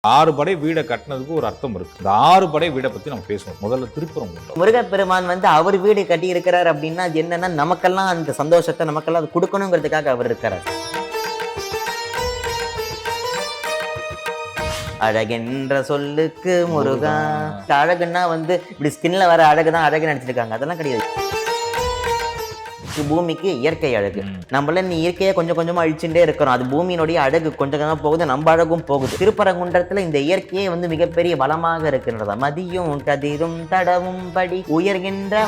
6 படை வீடை கட்டினதுக்கு ஒரு அர்த்தம் இருக்கு. இந்த 6 படை வீடை பத்தி நம்ம பேசுவோம். முதல்ல திருப்பரங்குன்றம். முருகப்பெருமான் அவர் வீடு கட்டி இருக்கிறார் அப்படின்னா அது என்னன்னா நமக்கெல்லாம் அந்த சந்தோஷத்தை நமக்கெல்லாம் அது கொடுக்கணுங்கிறதுக்காக அவர் இருக்கிறார். அழகென்ற சொல்லுக்கு முருகா. அழகுன்னா இப்படி ஸ்கின்ல வர அழகுதான் அழகு நினைச்சிருக்காங்க. அதெல்லாம் கிடையாது. பூமிக்கு இயற்கை அழகு. நம்மள இயற்கையை கொஞ்சம் கொஞ்சமா அழிச்சுட்டே இருக்கிறோம். அது பூமியினுடைய அழகு கொஞ்சம் கொஞ்சமா போகுது, நம்ம அழகும் போகுது. திருப்பரங்குன்றத்துல இந்த இயற்கையே மிகப்பெரிய வளமாக இருக்கின்றதா. மதியும் கதிரும் தடவும் படி உயர்கின்ற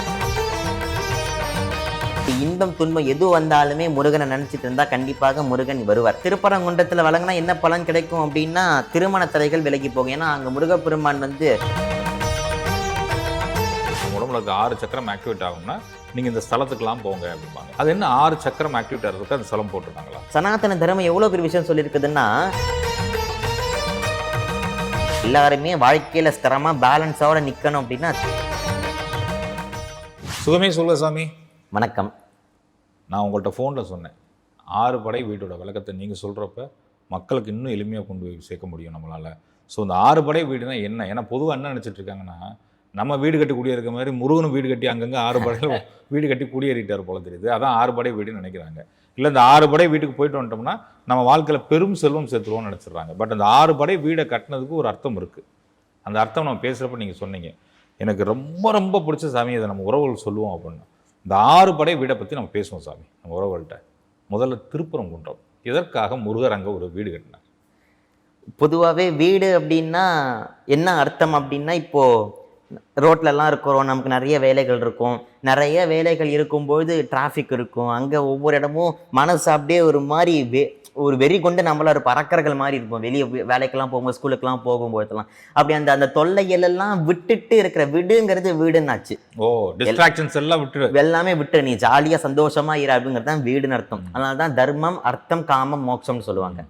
இன்பம் துன்பம் எது வந்தாலுமே முருகனை நினைச்சிட்டு இருந்தா கண்டிப்பாக முருகன் வருவார். திருப்பரங்குன்றத்துல வழங்கினா என்ன பலன் கிடைக்கும் அப்படின்னா திருமண தடைகள் விலகி போகும். ஏன்னா அங்க முருகப்பெருமான் உடம்புல இருக்க 6 சக்கரம் ஆக்டிவேட் ஆகும்னா நீங்க இந்த ஸ்தலத்துக்குலாம் போங்க அப்படிம்பாங்க. அது என்ன 6 சக்கரம் ஆக்டிவேட் ஆகிறதுக்கு அந்த ஸ்தலம் போட்டிருக்காங்களா? சனாதன தர்மம் எவ்வளவு பெரிய விஷயம் சொல்லியிருக்குதுன்னா எல்லாருமே வாழ்க்கையில ஸ்திரமா பேலன்ஸோட நிக்கணும் அப்படின்னா. சுகமே சொல்ல சாமி. வணக்கம். நான் உங்கள்கிட்ட ஃபோனில் சொன்னேன் 6 படை வீட்டோட விளக்கத்தை நீங்கள் சொல்கிறப்ப மக்களுக்கு இன்னும் எளிமையாக கொண்டு போய் சேர்க்க முடியும் நம்மளால். ஸோ இந்த 6 படை வீடுனா என்ன? ஏன்னா பொதுவாக என்ன நினச்சிட்டு இருக்காங்கன்னா நம்ம வீடு கட்டி குடியேறிக்க மாதிரி முருகனும் வீடு கட்டி அங்கங்கே 6 படையில் வீடு கட்டி குடியேறிட்டார் போல தெரியுது. அதான் 6 படை வீடுன்னு நினைக்கிறாங்க. இல்லை இந்த 6 படை வீட்டுக்கு போயிட்டு வந்துட்டோம்னா நம்ம வாழ்க்கையில் பெரும் செல்வம் சேர்த்துருவோம்னு நினச்சிடுறாங்க. பட் அந்த 6 படை வீடை கட்டினதுக்கு ஒரு அர்த்தம் இருக்குது. அந்த அர்த்தம் நம்ம பேசுகிறப்ப நீங்கள் சொன்னீங்க எனக்கு ரொம்ப ரொம்ப பிடிச்ச சாமி, அதை நம்ம உறவுகள் சொல்லுவோம் அப்படின்னு. இந்த 6 படை வீடை பற்றி நம்ம பேசுவோம் சாமி நம்ம உறவுகள்கிட்ட. முதல்ல திருப்பரங்குன்றம். எதற்காக முருகர் அங்கே ஒரு வீடு கட்டினார்? பொதுவாகவே வீடு அப்படின்னா என்ன அர்த்தம் அப்படின்னா, இப்போது ரோட்லலாம் இருக்கிறோம், நமக்கு நிறைய வேலைகள் இருக்கும். நிறைய வேலைகள் இருக்கும்போது டிராஃபிக் இருக்கும். அங்கே ஒவ்வொரு இடமும் மனசு அப்படியே ஒரு மாதிரி ஒரு வெறி கொண்டு நம்மள ஒரு பறக்கர்கள் மாதிரி இருப்போம். வெளியே வேலைக்கெல்லாம் போகும்போது, ஸ்கூலுக்கெல்லாம் போகும்போதெல்லாம் அப்படி அந்த தொல்லைகளெல்லாம் விட்டுட்டு இருக்கிற வீடுங்கிறது வீடுன்னாச்சு. ஓ, டிஸ்ட்ராக்ஷன்ஸ் எல்லாம் விட்டு எல்லாமே விட்டு நீ ஜாலியாக சந்தோஷமா இரு அப்படிங்கிறது தான் வீடுன்னு அர்த்தம். அதனால தான் தர்மம் அர்த்தம் காமம் மோட்சம்னு சொல்லுவாங்க.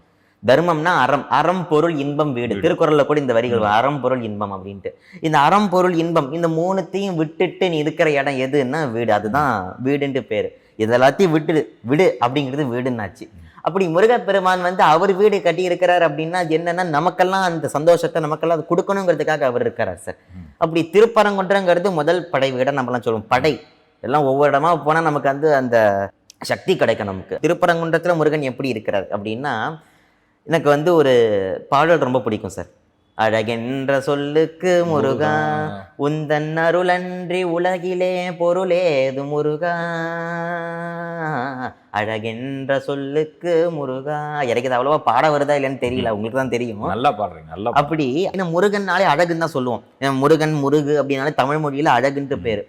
தர்மம்னா அறம், அறம் பொருள் இன்பம் வீடு. திருக்குறள்ல கூட இந்த வரிகள் அறம் பொருள் இன்பம் அப்படின்ட்டு. இந்த அறம் பொருள் இன்பம் இந்த 3த்தையும் விட்டுட்டு நீ இருக்கிற இடம் எதுன்னா வீடு. அதுதான் வீடுன்ட்டு பேரு. இதெல்லாத்தையும் விடு அப்படிங்கிறது வீடுன்னாச்சு. அப்படி முருகப்பெருமான் அவர் வீடு கட்டி இருக்கிறார் அப்படின்னா அது என்னன்னா நமக்கெல்லாம் அந்த சந்தோஷத்தை நமக்கெல்லாம் அது கொடுக்கணுங்கிறதுக்காக அவர் இருக்கிறார் சார். அப்படி திருப்பரங்குன்றங்கிறது முதல் படை வீடை நம்மலாம் சொல்லுவோம். படை எல்லாம் ஒவ்வொரு இடமா போனால் நமக்கு அந்த சக்தி கிடைக்கும் நமக்கு. திருப்பரங்குன்றத்தில் முருகன் எப்படி இருக்கிறார் அப்படின்னா எனக்கு ஒரு பாடல் ரொம்ப பிடிக்கும் சார். அழகென்ற சொல்லுக்கு முருகா உந்தன் அருளன்றி உலகிலே பொருளேது முருகா. அழகென்ற சொல்லுக்கு முருகா. எனக்கு அவ்வளவா பாட வருதா இல்லைன்னு தெரியல, உங்களுக்கு தான் தெரியும். நல்லா பாடுறீங்க, நல்லா. அப்படி முருகன்னாலே அழகுன்னு தான் சொல்லுவோம். முருகன் முருகு அப்படின்னாலே தமிழ் மொழியில அழகுன்ட்டு பேரு.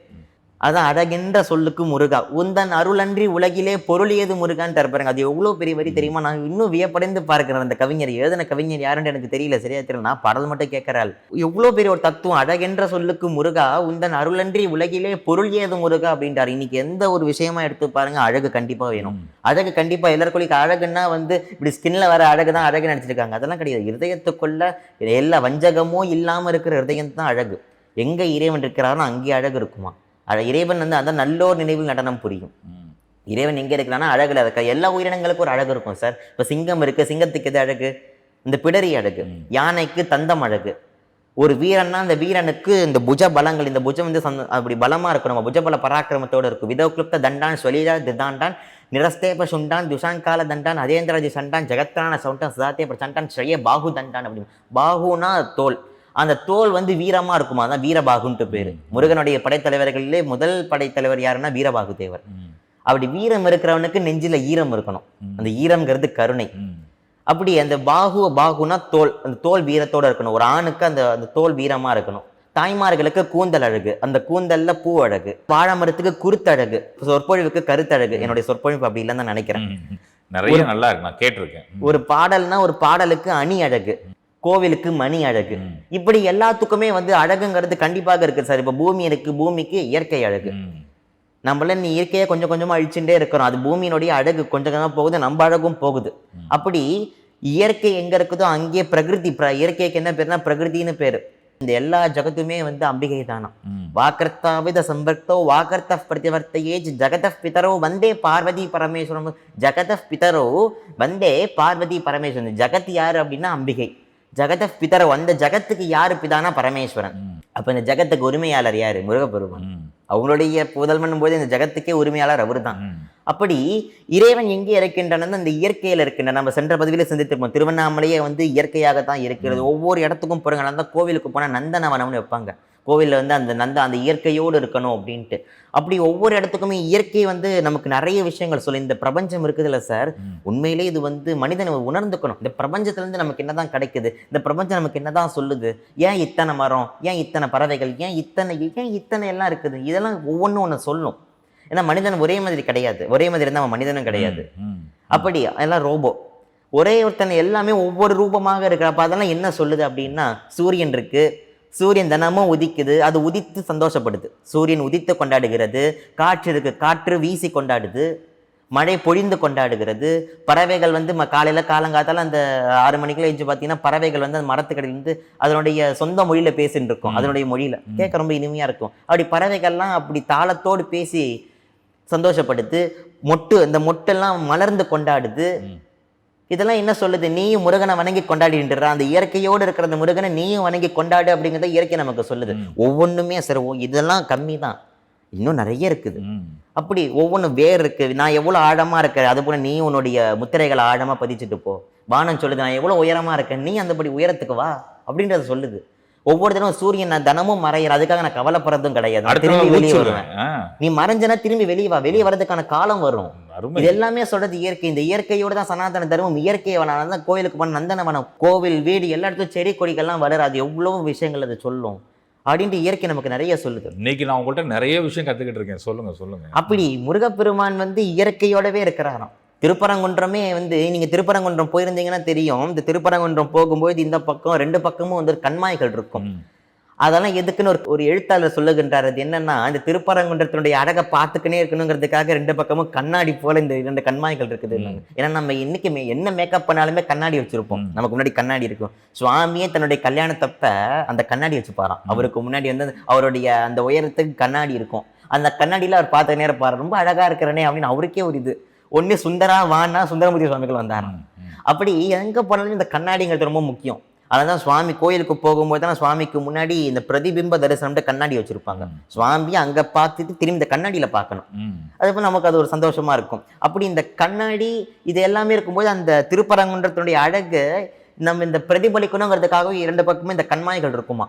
அதான் அழகென்ற சொல்லுக்கு முருகா உந்தன் அருளன்றி உலகிலே பொருளியது முருகான்னு தரப்பாருங்க. அது எவ்வளோ பெரிய வரி தெரியுமா? நான் இன்னும் வியப்படைந்து பார்க்கிறேன். அந்த கவிஞர் எழுதின கவிஞர் யாருன்னு எனக்கு தெரியல, சரியா தெரியல. நான் பாடல் மட்டும் கேட்கறாள். எவ்வளோ பெரிய ஒரு தத்துவம். அழகென்ற சொல்லுக்கு முருகா உந்தன் அருளன்றி உலகிலே பொருள் ஏது முருகா அப்படின்றாரு. இன்னைக்கு எந்த ஒரு விஷயமா எடுத்து பாருங்க, அழகு கண்டிப்பா வேணும். அழகு கண்டிப்பா எல்லாருக்கும். அழகுன்னா இப்படி ஸ்கின்ல வர அழகுதான் அழகு நினைச்சிருக்காங்க. அதெல்லாம் கிடையாது. இருதயத்துக்குள்ள எல்லா வஞ்சகமும் இல்லாம இருக்கிற இருதயம் தான் அழகு. எங்க இறைவன் இருக்கிறாரோ அங்கே அழகு இருக்குமா? இறைவன் அதான் நல்லோர் நினைவில் நடனம் புரியும். இறைவன் எங்க இருக்கிறான்னா அழகுல இருக்க. எல்லா உயிரினங்களுக்கும் ஒரு அழகு இருக்கும் சார். இப்ப சிங்கம் இருக்கு, சிங்கத்துக்கு எது அழகு? இந்த பிடரி அழகு. யானைக்கு தந்தம் அழகு. ஒரு வீரன்னா அந்த வீரனுக்கு இந்த புஜ பலங்கள், இந்த புஜம் அப்படி பலமா இருக்கணும். புஜபல பராக்கிரமத்தோட இருக்கும். விதோக்லுப்த தண்டான் ஸ்வலீலா திதாண்டான் நிரஸ்தேப சுண்டான் துஷாங்கால தண்டான் அதேந்திராஜி சண்டான் ஜெகத்ரான சவுண்டான் சதாத்தே பிரசண்டான் ஸ்ரீய பாகு தண்டான் அப்படின்னு. பாகுனா தோல். அந்த தோல் வீரமா இருக்குமா? அதான் வீரபாகுன்ட்டு பேரு. முருகனுடைய படைத்தலைவர்களிலே முதல் படைத்தலைவர் யாருன்னா வீரபாகு தேவர். அப்படி வீரம் இருக்கிறவனுக்கு நெஞ்சில ஈரம் இருக்கணும். அந்த ஈரம்ங்கிறது கருணை. அப்படி அந்த பாகுனா தோல். அந்த தோல் வீரத்தோட இருக்கணும். ஒரு ஆணுக்கு அந்த தோல் வீரமா இருக்கணும். தாய்மார்களுக்கு கூந்தல் அழகு. அந்த கூந்தல்ல பூ அழகு. வாழை மரத்துக்கு குருத்தழகு. சொற்பொழிவுக்கு கருத்தழகு. என்னுடைய சொற்பொழிவு அப்படி இல்லைன்னு தான் நினைக்கிறேன். நிறைய நல்லா இருக்கு, நான் கேட்டிருக்கேன். ஒரு பாடல்னா ஒரு பாடலுக்கு அணி அழகு, கோவிலுக்கு மணி அழகு. இப்படி எல்லாத்துக்குமே அழகுங்கிறது கண்டிப்பாக இருக்கு சார். இப்ப பூமி இருக்கு, பூமிக்கு இயற்கை அழகு. நம்மள இயற்கையை கொஞ்சம் கொஞ்சமா அழிச்சுட்டே இருக்கிறோம். அது பூமியினுடைய அழகு கொஞ்சம் கொஞ்சமா போகுது, நம்ம அழகும் போகுது. அப்படி இயற்கை எங்க இருக்குதோ அங்கே பிரகிருதி. இயற்கைக்கு என்ன பேருனா பிரகிருதின்னு பேரு. இந்த எல்லா ஜகத்துமே அம்பிகை தானா. வாக்கர்த்தாவித சம்பர்த்தோ வாக்கர்த்த பிரதிவர்த்தையே ஜகத பிதரோ வந்தே பார்வதி பரமேஸ்வரம். ஜகத பிதரோ வந்தே பார்வதி பரமேஸ்வரன். ஜகத் யாரு அப்படின்னா அம்பிகை. ஜெகத பிதரோ, அந்த ஜகத்துக்கு யாரு பிதானா? பரமேஸ்வரன். அப்ப இந்த ஜகத்துக்கு உரிமையாளர் யாரு? முருகப்பெருமான். அவங்களுடைய புதல்வன் போது இந்த ஜகத்துக்கே உரிமையாளர் அவரு தான். அப்படி இறைவன் எங்கே இருக்கின்றன? இந்த இயற்கையில இருக்கின்றன. நம்ம சென்ற பதிவில சிந்தித்திருப்போம், திருவண்ணாமலையே வந்து இயற்கையாகத்தான் இருக்கிறது. ஒவ்வொரு இடத்துக்கும் போறாங்க. அந்த கோவிலுக்கு போனா நந்தனவனம்னு வைப்பாங்க. கோவிலில் வந்து அந்த இயற்கையோடு இருக்கணும் அப்படின்ட்டு. அப்படி ஒவ்வொரு இடத்துக்குமே இயற்கை வந்து நமக்கு நிறைய விஷயங்கள் சொல்லு. இந்த பிரபஞ்சம் இருக்குதுல்ல சார், உண்மையிலே இது வந்து மனிதனை உணர்ந்துக்கணும். இந்த பிரபஞ்சத்திலேருந்து நமக்கு என்னதான் கிடைக்குது, இந்த பிரபஞ்சம் நமக்கு என்னதான் சொல்லுது, ஏன் இத்தனை மரம், ஏன் இத்தனை பறவைகள், ஏன் இத்தனை எல்லாம் இருக்குது, இதெல்லாம் ஒவ்வொன்றும் ஒன்று சொல்லும். ஏன்னா மனிதன் ஒரே மாதிரி கிடையாது, ஒரே மாதிரி இருந்தால் அவன் மனிதனும் கிடையாது. அப்படி எல்லாம் ரோபோ, ஒரே ஒருத்தனை எல்லாமே ஒவ்வொரு ரூபமாக இருக்கிறப்ப அதெல்லாம் என்ன சொல்லுது அப்படின்னா, சூரியன் இருக்கு, சூரியன் தினமும் உதிக்குது, அது உதித்து சந்தோஷப்படுது, சூரியன் உதித்து கொண்டாடுகிறது. காற்று இருக்கு, காற்று வீசி கொண்டாடுது. மழை பொழிந்து கொண்டாடுகிறது. பறவைகள் வந்து காலையில் காலங்காத்தால அந்த 6 மணிக்குள்ள எழுந்து பார்த்தீங்கன்னா பறவைகள் வந்து அந்த மரத்துக்கடியிலிருந்து அதனுடைய சொந்த மொழியில பேசிட்டு இருக்கும். அதனுடைய மொழியில கேட்க ரொம்ப இனிமையா இருக்கும். அப்படி பறவைகள்லாம் அப்படி தாளத்தோடு பேசி சந்தோஷப்படுது. இந்த மொட்டெல்லாம் மலர்ந்து கொண்டாடுது. இதெல்லாம் என்ன சொல்லுது? நீயும் முருகனை வணங்கி கொண்டாடின்ற அந்த இயற்கையோடு இருக்கிற அந்த முருகனை நீயும் வணங்கி கொண்டாடு அப்படிங்கிறத இயற்கை நமக்கு சொல்லுது. ஒவ்வொன்றுமே சரி, இதெல்லாம் கம்மி தான், இன்னும் நிறைய இருக்குது. அப்படி ஒவ்வொன்றும் வேர் இருக்கு. நான் எவ்வளோ ஆழமா இருக்கேன், அது போல நீ உன்னுடைய முத்திரைகளை ஆழமா பதிச்சுட்டு போ. வானம் சொல்லுது, நான் எவ்வளோ உயரமா இருக்கேன், நீ அந்தபடி உயரத்துக்கு வா அப்படின்றத சொல்லுது. ஒவ்வொரு தினமும் சூரியன் நான் தினமும் மறையிற, அதுக்காக நான் கவலைப்படுறதும் கிடையாது. திரும்பி வெளியே வருவேன். நீ மறைஞ்சனா திரும்பி வெளியே வா, வெளியே வர்றதுக்கான காலம் வரும். இது எல்லாமே சொல்றது இயற்கை. இந்த இயற்கையோட தான் சனாதன தர்மம். இயற்கையை தான் கோயிலுக்கு போன நந்தனவனம், கோவில், வீடு, எல்லா இடத்துலையும் செடி கொடிகள்லாம் வளராது. எவ்வளவு விஷயங்கள் அது சொல்லும் அப்படின்ட்டு இயற்கை நமக்கு நிறைய சொல்லுது. இன்னைக்கு நான் உங்கள்கிட்ட நிறைய விஷயம் கத்துக்கிட்டு இருக்கேன். சொல்லுங்க. அப்படி முருகப்பெருமான் வந்து இயற்கையோடவே இருக்கிறாராம். திருப்பரங்குன்றமே வந்து நீங்க திருப்பரங்குன்றம் போயிருந்தீங்கன்னா தெரியும். இந்த திருப்பரங்குன்றம் போகும்போது இந்த பக்கம் 2 பக்கமும் வந்து கண்மாய்கள் இருக்கும். அதெல்லாம் எதுக்குன்னு ஒரு எழுத்தாளர் சொல்லுகின்றார். அது என்னன்னா, இந்த திருப்பரங்குன்றத்தினுடைய அழகை பார்த்துக்கினே இருக்கணுங்கிறதுக்காக 2 பக்கமும் கண்ணாடி போல இந்த 2 கண்மாய்கள் இருக்குது. ஏன்னா நம்ம இன்னைக்கு என்ன மேக்கப் பண்ணாலுமே கண்ணாடி வச்சிருப்போம். நமக்கு முன்னாடி கண்ணாடி இருக்கும். சுவாமியே தன்னுடைய கல்யாணத்தப்ப அந்த கண்ணாடி வச்சுப்பாராம். அவருக்கு முன்னாடி வந்து அவருடைய அந்த உயரத்துக்கு கண்ணாடி இருக்கும். அந்த கண்ணாடியில அவர் பார்த்த நேரம் பாரு, ரொம்ப அழகா இருக்கிறனே அப்படின்னு அவருக்கே ஒரு இது. ஒன்னு சுந்தரா வானா சுந்தரமூர்த்தி சுவாமிகள் வந்தாராம். அப்படி எங்க போனாலும் இந்த கண்ணாடிங்கிறது ரொம்ப முக்கியம். அதனால சுவாமி கோயிலுக்கு போகும்போது தான் சுவாமிக்கு முன்னாடி இந்த பிரதிபிம்ப தரிசனம்ட்டு கண்ணாடி வச்சிருப்பாங்க. சுவாமியை அங்க பார்த்துட்டு திரும்பி இந்த கண்ணாடியில பார்க்கணும். அதுபோல் நமக்கு அது ஒரு சந்தோஷமா இருக்கும். அப்படி இந்த கண்ணாடி இது எல்லாமே இருக்கும்போது அந்த திருப்பரங்குன்றத்தினுடைய அழகு நம்ம இந்த பிரதிபலிக்கணுங்கிறதுக்காகவே 2 பக்கமும் இந்த கண்மாய்கள் இருக்குமா.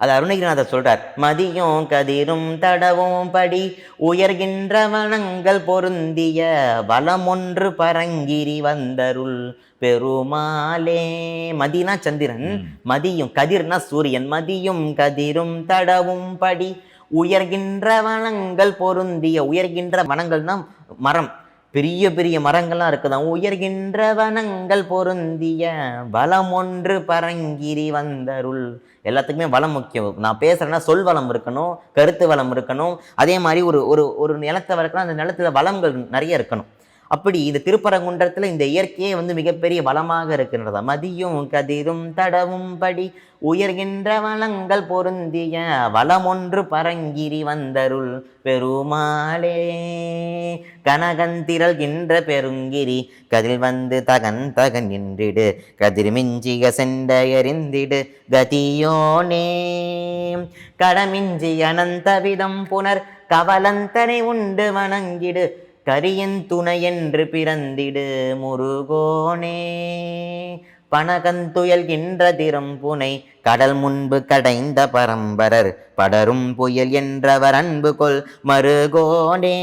அது அருணகிரிநாதர் சொல்றார். மதியும் கதிரும் தடவும் படி உயர்கின்ற வனங்கள் பொருந்திய வளமொன்று பரங்கிரி வந்தருள் பெருமாளே. மதினா சந்திரன், மதியும் கதிர்னா சூரியன். மதியும் கதிரும் தடவும் படி உயர்கின்ற வனங்கள் பொருந்திய, உயர்கின்ற வனங்கள்னா மரம், பெரிய பெரிய மரங்கள்லாம் இருக்குதான். உயர்கின்ற வனங்கள் பொருந்திய வளமொன்று பரங்கிரி வந்தருள். எல்லாத்துக்குமே வளம் முக்கியம். நான் பேசுறேன்னா சொல் வளம் இருக்கணும், கருத்து வளம் இருக்கணும். அதே மாதிரி ஒரு நிலத்தை வளர்க்கணும், அந்த நிலத்துல வளங்கள் நிறைய இருக்கணும். அப்படி இந்த திருப்பரங்குன்றத்துல இந்த இயற்கையே வந்து மிகப்பெரிய வளமாக இருக்கின்றதா. மதியும் கதிரும் தடவும் படி உயர்கின்ற வளங்கள் பொருந்திய வளமொன்று பரங்கிரி வந்தருள் பெருமாளே. கனகந்திரல்கின்ற பெருங்கிரி கதில் வந்து தகன் என்றிடு கதிர் மிஞ்சிய செண்டையறிந்திடு கதியோனே. கடமிஞ்சி அனந்தவிதம் புனர் கவலந்தனை உண்டு வணங்கிடு கரியன் துணை என்று பிறந்திடு முருகோனே. பனகந்துயல்கின்ற திறம்புனை கடல் முன்பு கடைந்த பரம்பரர் படரும் புயல் என்றவர் அன்பு கொள் மருகோனே.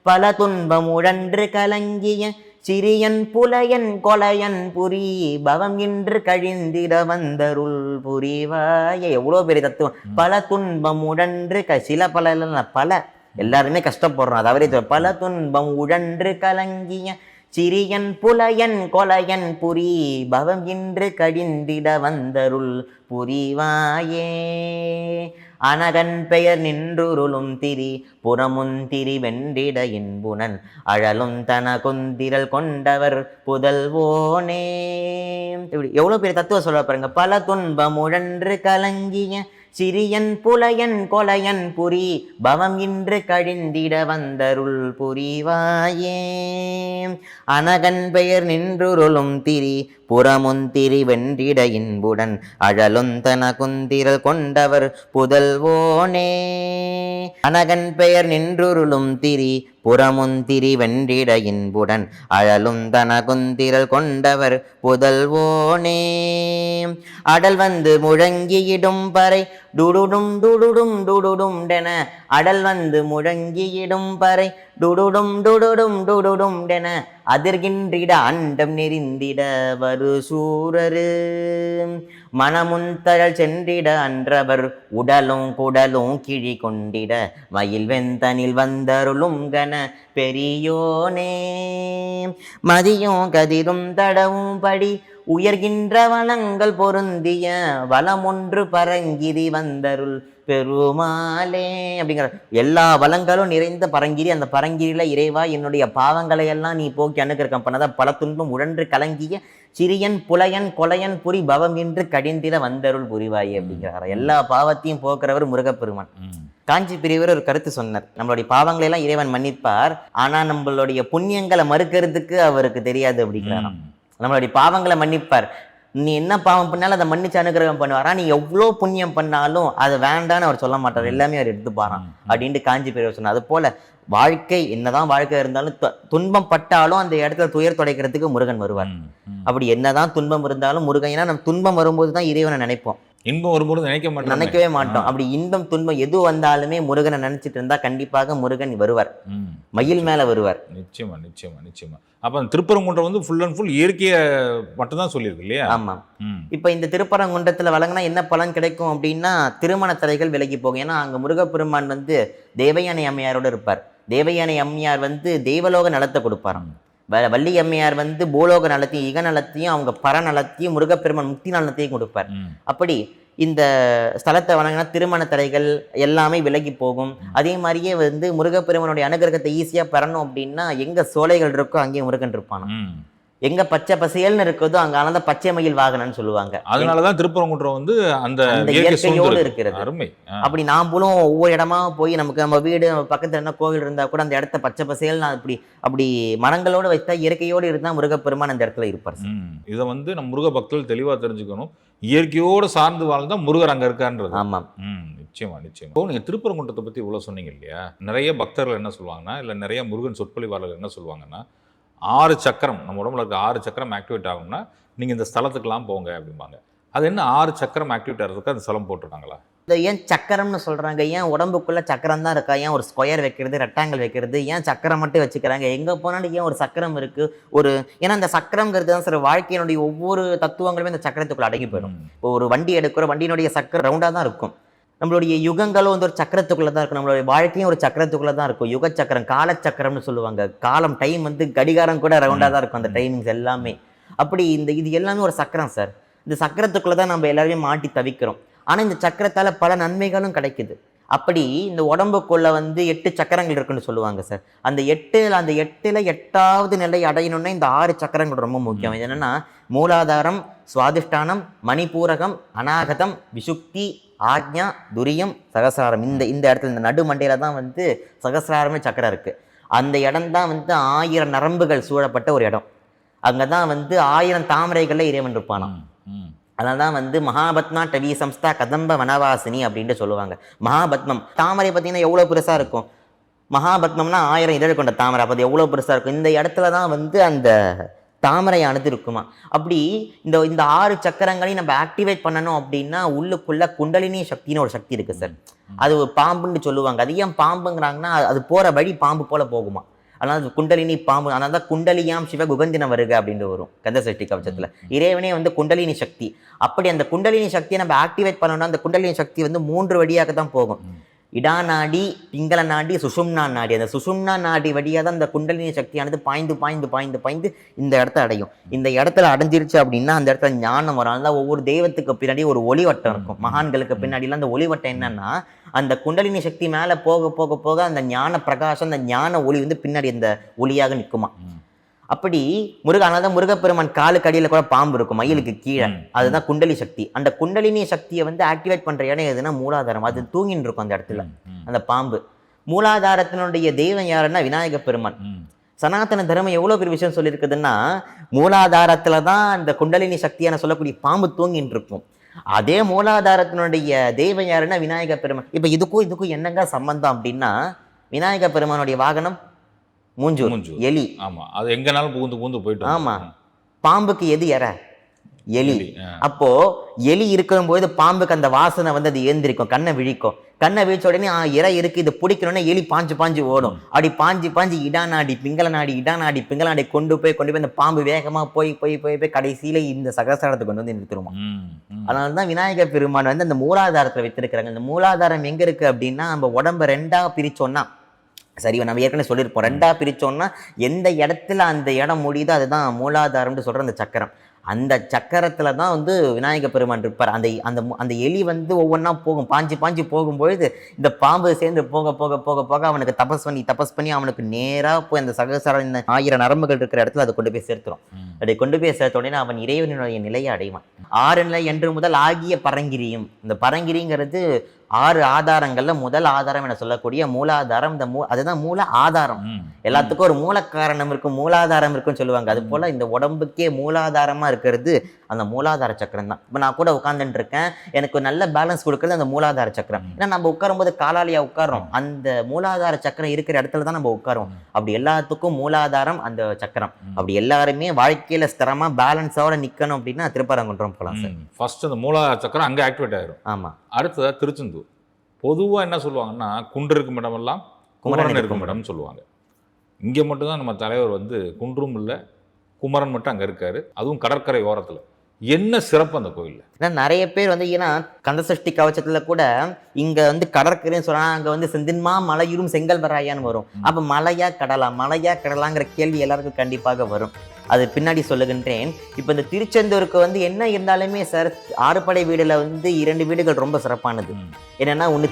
பல துன்பம் உழன்று கலங்கிய சிறியன் புலையன் கொலையன் புரி பவம் இன்று கழிந்திட வந்தருள் புரிவாய. எவ்வளோ பெரிய தத்துவம். பல துன்பம் உழன்று பல எல்லாருமே கஷ்டப்படுறோம். அதாவது பல துன்பம் உழன்று கலங்கிய சிறியன் புலையன் கொலையன் புரி பவம் இன்று கடிந்திட வந்தருள் புரிவாயே. அனகன் பெயர் நின்றுருளும் திரி புறமுந்திரி வெண்டிட இன்புணன் அழலும் தன கொந்திரல் கொண்டவர் புதல்வோனே. இப்படி எவ்வளவு பெரிய தத்துவம் சொல்ல பாருங்க. பல துன்பம் உழன்று கலங்கிய சிறியன் புலையன் கொலையன் புரி பவம் இன்று கழிந்திட வந்தருள் புரிவாயே. அனகன் பெயர் நின்றுருளும் திரி புறமுந்திரி வென்றிட இன்புடன் அழலுந்தன குந்திரல் கொண்டவர் புதல்வோனே. அனகன் பெயர் நின்றுருளும் திரி புறமுந்திரி வென்றிட இன்புடன் அழலுந்தன குந்திரல் கொண்டவர் புதல்வோனே. அடல் வந்து முழங்கியிடும் பறை டுடுடும் டுடுடும் டுடுடும் டென அடல் வந்து முழங்கியிடும் பறை டுடுடும் டுடுடும் டுடுடும் டென அதிர்கின்றிட அண்டம் நெறிந்திட வரு சூரரு. மனமுந்தழல் சென்றிட அன்றவர் உடலும் குடலும் கிழி கொண்டிட மயில் வெந்தனில் வந்தருளும் கன பெரியோனே. மதியும் கதிரும் தடவும் படி உயர்கின்ற வளங்கள் பொருந்திய வளமொன்று பரங்கிரி வந்தருள் பெருமாளே அப்படிங்கிற எல்லா வளங்களும் நிறைந்த பரங்கிரி. அந்த பரங்கிரியில இறைவா என்னுடைய பாவங்களை எல்லாம் நீ போக்கி அனுகிரகம் பண்ணதா பல துன்பம் உழன்று கலங்கிய சிறியன் புலையன் கொலையன் புரி பவம் என்று கடிந்திட வந்தருள் புரிவாயே அப்படிங்கிறார். எல்லா பாவத்தையும் போக்குறவர் முருகப்பெருமான். காஞ்சி பெரியவர் ஒரு கருத்து சொன்னார், நம்மளுடைய பாவங்களை எல்லாம் இறைவன் மன்னிப்பார், ஆனா நம்மளுடைய புண்ணியங்களை மறுக்கிறதுக்கு அவருக்கு தெரியாது அப்படிங்கிறாராம். நம்மளுடைய பாவங்களை மன்னிப்பார், நீ என்ன பாவம் பண்ணாலும் அதை மன்னிச்சு அனுகிரகம் பண்ணுவாரா, நீ எவ்வளோ புண்ணியம் பண்ணாலும் அது வேண்டான்னு அவர் சொல்ல மாட்டார், எல்லாமே அவர் எடுத்துப்பாராம் அப்படின்ட்டு காஞ்சி பெரியவர் சொன்னார். அது போல வாழ்க்கை என்னதான் வாழ்க்கை இருந்தாலும் துன்பம் பட்டாலும் அந்த இடத்துல துயர் துடைக்கிறதுக்கு முருகன் வருவார். அப்படி என்னதான் துன்பம் இருந்தாலும் முருகன், ஏன்னா நம்ம துன்பம் வரும்போது தான் இறைவனை நினைப்போம், இன்பம் வரும்போது நினைக்கவே மாட்டோம். அப்படி இன்பம் துன்பம் எது வந்தாலுமே முருகனை நினைச்சிட்டு இருந்தா கண்டிப்பாக முருகன் வருவார், மயில் மேல வருவார். நிச்சயமா நிச்சயமா நிச்சயமா. அப்ப அந்த திருப்பரங்குன்றம் வந்து ஃபுல் அண்ட் ஃபுல் இயற்கையை மட்டும் தான் சொல்லியிருக்கு இல்லையா? ஆமா. இப்ப இந்த திருப்பரங்குன்றத்துல வழங்கினா என்ன பலன் கிடைக்கும் அப்படின்னா திருமண தடைகள் விலகி போகும். ஏன்னா அங்க முருகப்பெருமான் வந்து தேவயானை அம்மையாரோட இருப்பார். தேவயானை அம்மையார் வந்து தெய்வலோக நலத்தை கொடுப்பாராம். வள்ளி அம்மையார் வந்து பூலோக நலத்தையும் இக நலத்தையும் அவங்க பர நலத்தையும் முருகப்பெருமான் முக்தி நலத்தையும் கொடுப்பார். அப்படி இந்த ஸ்தலத்தை வணங்கினா திருமண தடைகள் எல்லாமே விலகி போகும். அதே மாதிரியே வந்து முருகப்பெருமானுடைய அனுகிரகத்தை ஈஸியா பெறணும் அப்படின்னா எங்க சோலைகள் இருக்கோ அங்கேயும் முருகன் இருப்பானா, எங்க பச்சை பசேல்னு இருக்குதோ அங்க ஆனந்த பச்சை மயில் வாகனம்னு சொல்லுவாங்க. அதனாலதான் திருப்பரங்குன்றம் வந்து அந்த இயற்கையோடு இருக்கிறது. அப்படி நாமளும் ஒவ்வொரு இடமா போய் நமக்கு நம்ம வீடு பக்கத்துல என்ன கோவில் இருந்தா கூட அந்த இடத்த பச்சை பசேல்னு அப்படி மரங்களோடு வைத்தா இயற்கையோடு இருந்தா முருகப்பெருமான் அந்த இடத்துல இருப்பார். இதை வந்து நம்ம முருக பக்தர்கள் தெளிவா தெரிஞ்சுக்கணும், இயற்கையோடு சார்ந்து வாழ்ந்தா முருகர் அங்க இருக்கான்றது. ஆமா, நிச்சயமா நிச்சயமா. இப்போ நீங்க திருப்பரங்குன்றத்தை பத்தி இவ்வளவு சொன்னீங்க இல்லையா, நிறைய பக்தர்கள் என்ன சொல்லுவாங்கன்னா, இல்ல நிறைய முருகன் சொற்பொழிவாளர்கள் என்ன சொல்லுவாங்கன்னா, 6 சக்கரம் நம்ம உடம்புல இருக்க 6 சக்கரம் ஆக்டிவேட் ஆகும்னா நீங்க இந்த ஸ்தலத்துக்குலாம் போங்க அப்படிம்பாங்க. அது என்ன 6 சக்கரம் ஆக்டிவேட் ஆகிறதுக்கு அந்த ஸ்தலம் போட்டிருக்காங்களா? இந்த ஏன் சக்கரம்னு சொல்றாங்க, ஏன் உடம்புக்குள்ள சக்கரம் தான் இருக்கா, ஏன் ஒரு ஸ்கொயர் வைக்கிறது ரெக்டாங்கிள் வைக்கிறது, ஏன் சக்கரம் மட்டும் வச்சுக்கிறாங்க, எங்க போனாலும் ஏன் ஒரு சக்கரம் இருக்கு? ஏன்னா அந்த சக்கரம்ங்கிறது தான் சார் வாழ்க்கையினுடைய ஒவ்வொரு தத்துவங்களுமே இந்த சக்கரத்துக்குள்ள அடங்கி போயிடும். இப்போ ஒரு வண்டி எடுக்கிற வண்டியினுடைய சக்கரம் ரவுண்டா தான் இருக்கும். நம்மளுடைய யுகங்களும் வந்து ஒரு சக்கரத்துக்குள்ள தான் இருக்கும், நம்மளுடைய வாழ்க்கையும் ஒரு சக்கரத்துக்குள்ள தான் இருக்கும். யுக சக்கரம், காலச்சக்கரம்னு சொல்லுவாங்க. காலம் டைம் வந்து கடிகாரம் கூட ரவுண்டா தான் இருக்கும், அந்த டைமிங்ஸ் எல்லாமே. அப்படி இது எல்லாமே ஒரு சக்கரம் சார். இந்த சக்கரத்துக்குள்ள தான் நம்ம எல்லாருமே மாட்டி தவிக்கிறோம். ஆனா இந்த சக்கரத்தால பல நன்மைகளும் கிடைக்குது. அப்படி இந்த உடம்புக்குள்ள வந்து 8 சக்கரங்கள் இருக்குன்னு சொல்லுவாங்க சார். அந்த 8ல 8வது நிலை அடையணும்னா இந்த 6 சக்கரங்கள் ரொம்ப முக்கியம். என்னன்னா மூலாதாரம், சுவாதிஷ்டானம், மணிபூரகம், அநாகதம், விசுக்தி, ஆக்ஞா, துரியம், சகசிராரம். இந்த இடத்துல இந்த நடு மண்டையில தான் வந்து சகசிராரமே சக்கரம் இருக்கு. அந்த இடம் தான் வந்து 1000 நரம்புகள் சூழப்பட்ட ஒரு இடம். அங்கதான் வந்து 1000 தாமரைகள்ல இறைவன் இருப்பானாம். அதனால்தான் வந்து மகாபத்மா டவி சம்ஸ்தா கதம்ப வனவாசினி அப்படின்ட்டு சொல்லுவாங்க. மகாபத்மம் தாமரை பார்த்தீங்கன்னா எவ்வளோ பெருசா இருக்கும், மகாபத்மம்னா 1000 இதழ் கொண்ட தாமரை, அப்போ அது எவ்வளோ பெருசா இருக்கும். இந்த இடத்துல தான் வந்து அந்த தாமரையானது இருக்குமா. அப்படி இந்த 6 சக்கரங்களையும் நம்ம ஆக்டிவேட் பண்ணணும் அப்படின்னா உள்ளுக்குள்ள குண்டலினி சக்தின்னு ஒரு சக்தி இருக்கு சார். அது ஒரு பாம்புன்னு சொல்லுவாங்க. அது ஏன் பாம்புங்கிறாங்கன்னா அது போற வழி பாம்பு போல போகுமா, அதனால குண்டலினி பாம்பு. அதனால தான் குண்டலியாம் சிவ குகந்தின வருக அப்படின்னு வரும் கந்த சஷ்டி கவசத்துல. இறைவனே வந்து குண்டலினி சக்தி. அப்படி அந்த குண்டலினி சக்தியை நம்ம ஆக்டிவேட் பண்ணணும்னா அந்த குண்டலினி சக்தி வந்து 3 வழியாக தான் போகும். இடா நாடி, பிங்கள நாடி, சுஷும்னா நாடி. அந்த சுஷும்னா நாடி வழியாக தான் அந்த குண்டலினி சக்தியானது பாய்ந்து பாய்ந்து பாய்ந்து பாய்ந்து இந்த இடத்த அடையும். இந்த இடத்துல அடைஞ்சிருச்சு அப்படின்னா அந்த இடத்துல ஞானம் வரும். அதனால ஒவ்வொரு தெய்வத்துக்கு பின்னாடி ஒரு ஒளிவட்டம் இருக்கும். மகான்களுக்கு பின்னாடிலாம் அந்த ஒளிவட்டம் என்னன்னா அந்த குண்டலினி சக்தி மேலே போக போக போக அந்த ஞான பிரகாசம், அந்த ஞான ஒளி வந்து பின்னாடி அந்த ஒளியாக நிற்குமா. அப்படி அதனால தான் முருகப்பெருமான் காலுக்கு அடியில கூட பாம்பு இருக்கும், மயிலுக்கு கீழே. அதுதான் குண்டலி சக்தி. அந்த குண்டலினி சக்தியை வந்து ஆக்டிவேட் பண்ற இடம் எதுனா மூலாதாரம். அது தூங்கின்னு இருக்கும் அந்த இடத்துல அந்த பாம்பு. மூலாதாரத்தினுடைய தெய்வம் யாருன்னா விநாயக பெருமான். சனாதன தர்மம் எவ்வளவு பெரிய விஷயம் சொல்லியிருக்குதுன்னா, மூலாதாரத்துல தான் அந்த குண்டலினி சக்தியான சொல்லக்கூடிய பாம்பு தூங்கின்னு இருக்கும். அதே மூலாதாரத்தினுடைய தெய்வம் யாருன்னா விநாயக பெருமான். இப்ப இதுக்கும் என்னங்க சம்பந்தம் அப்படின்னா, விநாயக பெருமானுடைய வாகனம் மூஞ்சூர், எலி. ஆமா, அது எங்கனாலும் பூந்து போயிட்டு. ஆமா, பாம்புக்கு எது எலி. அப்போ எலி இருக்கும்போது பாம்புக்கு அந்த வாசனை வந்து அது ஏந்திரிக்கும், கண்ணை விழிச்ச உடனே இறை இருக்கு, இது பிடிக்கணும்னா எலி பாஞ்சு ஓடும். அப்படி பாஞ்சு இடாநாடி பிங்களாடி கொண்டு போய் அந்த பாம்பு வேகமா போய் கடைசியில இந்த சகசாரத்தை கொண்டு வந்து நிறுத்திடுமா. அதனாலதான் விநாயகர் பெருமான் வந்து அந்த மூலாதாரத்துல வைத்திருக்கிறாங்க. இந்த மூலாதாரம் எங்க இருக்கு அப்படின்னா, நம்ம உடம்ப 2ஆ பிரிச்சோம்னா, சரி நம்ம ஏற்கனவே சொல்லியிருப்போம், 2ஆ பிரிச்சோம்னா எந்த இடத்துல அந்த இடம் முடியுதோ அதுதான் மூலாதாரம்னு சொல்ற அந்த சக்கரம். அந்த சக்கரத்துல தான் வந்து விநாயக பெருமான் இருப்பார். அந்த எலி வந்து ஒவ்வொன்றா போகும், பாஞ்சு போகும்பொழுது இந்த பாம்பு சேர்ந்து போக அவனுக்கு தபஸ் பண்ணி அவனுக்கு நேரா போய் அந்த சகசாரம், இந்த 1000 நரம்புகள் இருக்கிற இடத்துல அதை கொண்டு போய் சேர்த்துரும். அதை கொண்டு போய் சேர்த்த உடனே அவன் இறைவனுடைய நிலையை அடைவான். 6 நிலை என்று முதல் ஆகிய பரங்கிரியும். இந்த பரங்கிரிங்கிறது 6 ஆதாரங்கள்ல முதல் ஆதாரம் என சொல்லக்கூடிய மூலாதாரம். அதுதான் மூல ஆதாரம். எல்லாத்துக்கும் ஒரு மூல காரணம் இருக்கும், மூலாதாரம் இருக்குன்னு சொல்லுவாங்க. அது போல இந்த உடம்புக்கே மூலாதாரமா இருக்கிறது அந்த மூலாதார சக்கரம் தான். இப்போ நான் கூட உட்கார்ந்துட்டு இருக்கேன், எனக்கு நல்ல பேலன்ஸ் கொடுக்கறது அந்த மூலாதார சக்கரம். ஏன்னா நம்ம உட்காரும் போது காலாலியா உட்காரோம், அந்த மூலாதார சக்கரம் இருக்கிற இடத்துல தான் நம்ம உட்காரோம். அப்படி எல்லாத்துக்கும் மூலாதாரம் அந்த சக்கரம். அப்படி எல்லாருமே வாழ்க்கையில ஸ்திரமா பேலன்ஸோட நிக்கணும் அப்படின்னா திருப்பரங்குன்றம் போகலாம் சார். ஃபர்ஸ்ட் அந்த மூலாதார சக்கரம் அங்கே ஆக்டிவேட் ஆயிரும். ஆமா. அடுத்ததா திருச்செந்தூர். பொதுவா என்ன சொல்லுவாங்கன்னா, குன்று இருக்கும் இடமெல்லாம் குமரன் இருக்கும் இடம்னு சொல்லுவாங்க. இங்கே மட்டும்தான் நம்ம தலைவர் வந்து குன்றும் இல்லை, குமரன் மட்டும் அங்கே இருக்காரு, அதுவும் கடற்கரை ஓரத்தில். என்ன சிறப்பு அந்த கோயிலில்? ஏன்னா நிறைய பேர் வந்து, ஏன்னா கந்தசஷ்டி கவச்சத்துல கூட இங்க வந்து கடற்கரைன்னு சொன்னா அங்க வந்து செந்தின்மா மலையூரும் செங்கல் வராயான்னு வரும். அப்ப மலையா கடலாங்கிற கேள்வி எல்லாருக்கும் கண்டிப்பாக வரும். அது பின்னாடி சொல்லுகின்றேன். இப்போ இந்த திருச்செந்தூருக்கு வந்து என்ன இருந்தாலுமே சார், 6 படை வீடுல வந்து 2 வீடுகள் ரொம்ப சிறப்பானது. என்னன்னா, ஒன்று